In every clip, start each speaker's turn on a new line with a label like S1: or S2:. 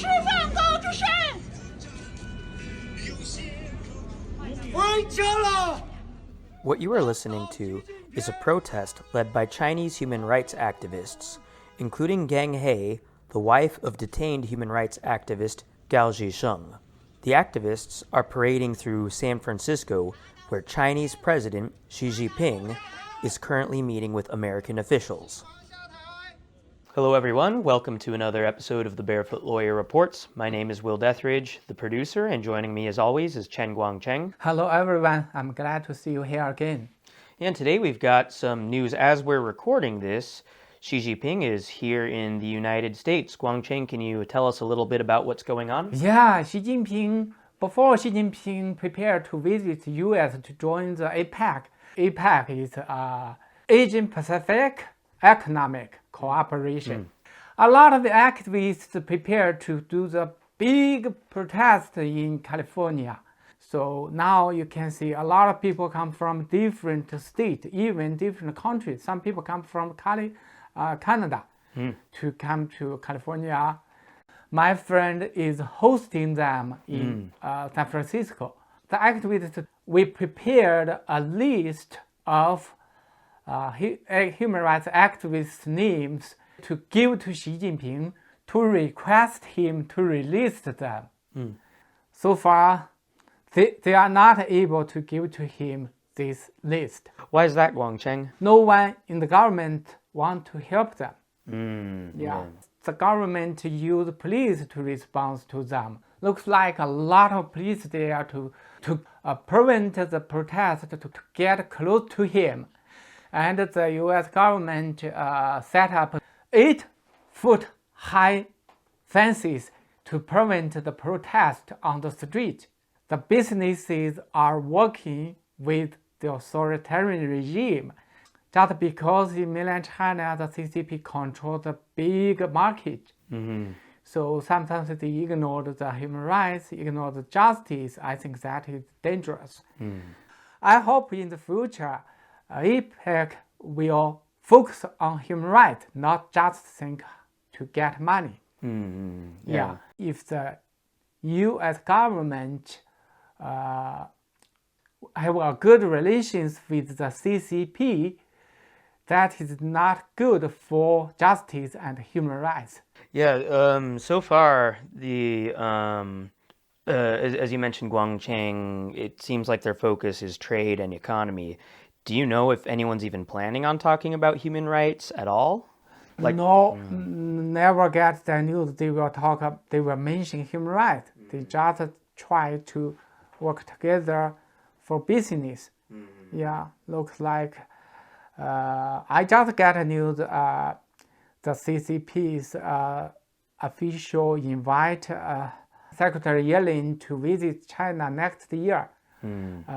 S1: 释放高之声。
S2: What you are listening to is a protest led by Chinese human rights activists, including Gang He, the wife of detained human rights activist Gao Zhisheng. The activists are parading through San Francisco, where Chinese President Xi Jinping is currently meeting with American officials. Hello everyone, welcome to another episode of the Barefoot Lawyer Reports. My name is Will Deathridge, the producer, and joining me as always is Chen Guangcheng.
S3: Hello everyone, I'm glad to see you here again.
S2: And today we've got some news. As we're recording this, Xi Jinping is here in the United States. Guangcheng, can you tell us a little bit about what's going on?
S3: Yeah, before Xi Jinping prepared to visit the US to join the APEC. APEC is Asian Pacific Economic Cooperation. A lot of the activists prepared to do the big protest in California. So now you can see a lot of people come from different states, even different countries. Some people come from Canada to come to California. My friend is hosting them in San Francisco. The activists, we prepared a list of human rights activists' names to give to Xi Jinping to request him to release them. So far, they are not able to give to him this list.
S2: Why is that, Guangcheng?
S3: No one in the government want to help them.
S2: Yeah.
S3: The government use police to respond to them. Looks like a lot of police there to prevent the protest to get close to him. And the U.S. government set up 8-foot-high fences to prevent the protest on the street. The businesses are working with the authoritarian regime. Just because in mainland China, the CCP control the big market. So sometimes they ignore the human rights, ignore the justice. I think that is dangerous. I hope in the future, APEC will focus on human rights, not just think to get money. If the U.S. government have a good relations with the CCP, that is not good for justice and human rights.
S2: Yeah, so far, as you mentioned, Guangcheng, it seems like their focus is trade and economy. Do you know if anyone's even planning on talking about human rights at all?
S3: Never get the news. They will mention human rights. They just try to work together for business. Yeah, looks like I just get news. The CCP's official invite Secretary Yellen to visit China next year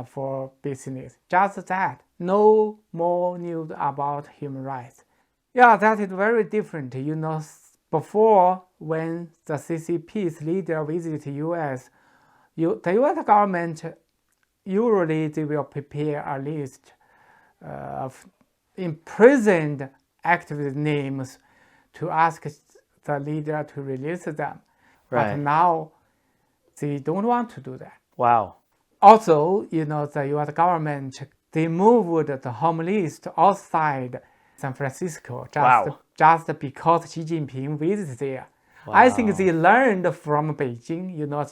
S3: for business. Just that. No more news about human rights. Yeah, that is very different. You know, before when the CCP's leader visited U.S., the U.S. government usually they will prepare a list of imprisoned activist names to ask the leader to release them.
S2: Right.
S3: But now they don't want to do that.
S2: Wow.
S3: Also, you know, the U.S. government, they moved the home list outside San Francisco just because Xi Jinping visits there.
S2: Wow.
S3: I think they learned from Beijing. You know,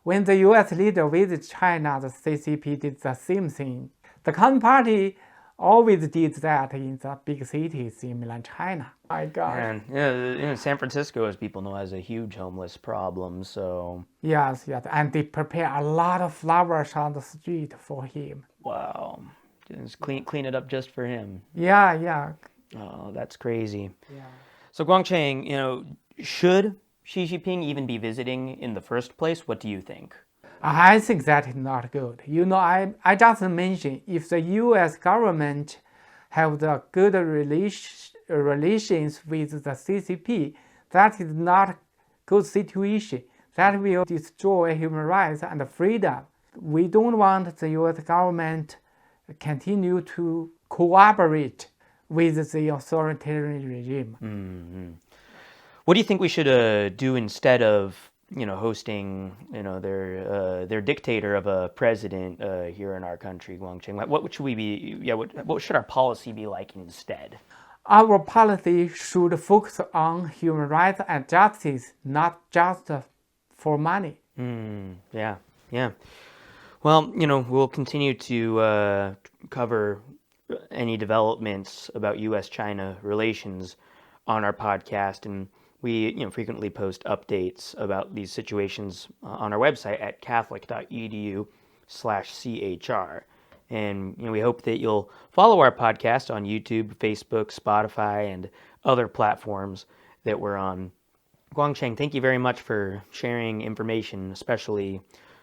S3: when the U.S. leader visits China, the CCP did the same thing. The Communist Party always did that in the big cities in mainland China. My God.
S2: And San Francisco, as people know, has a huge homeless problem. So
S3: yes, and they prepare a lot of flowers on the street for him.
S2: Wow, just clean it up just for him.
S3: Yeah.
S2: Oh, that's crazy.
S3: Yeah.
S2: So Guangcheng, you know, should Xi Jinping even be visiting in the first place? What do you think?
S3: I think that is not good. You know, I just mentioned if the U.S. government have the good relations with the CCP, that is not good situation. That will destroy human rights and freedom. We don't want the U.S. government continue to cooperate with the authoritarian regime.
S2: What do you think we should do instead of hosting, their dictator of a president here in our country, Guangcheng. What should we be? Yeah, what should our policy be like instead?
S3: Our policy should focus on human rights and justice, not just for money.
S2: Yeah. Well, we'll continue to cover any developments about U.S.-China relations on our podcast, and we frequently post updates about these situations on our website at catholic.edu/chr. And we hope that you'll follow our podcast on YouTube, Facebook, Spotify, and other platforms that we're on. Guangcheng, thank you very much for sharing information, especially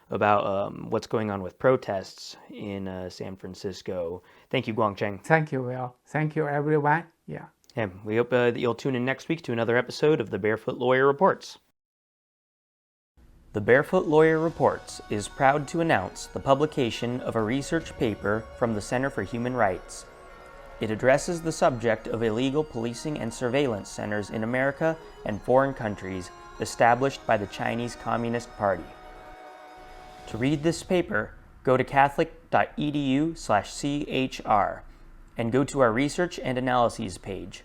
S2: about what's going on with protests in San Francisco. Thank you, Guangcheng.
S3: Thank you, Will. Thank you, everyone. Yeah.
S2: And we hope that you'll tune in next week to another episode of the Barefoot Lawyer Reports. The Barefoot Lawyer Reports is proud to announce the publication of a research paper from the Center for Human Rights. It addresses the subject of illegal policing and surveillance centers in America and foreign countries established by the Chinese Communist Party. To read this paper, go to catholic.edu/chr and go to our research and analyses page.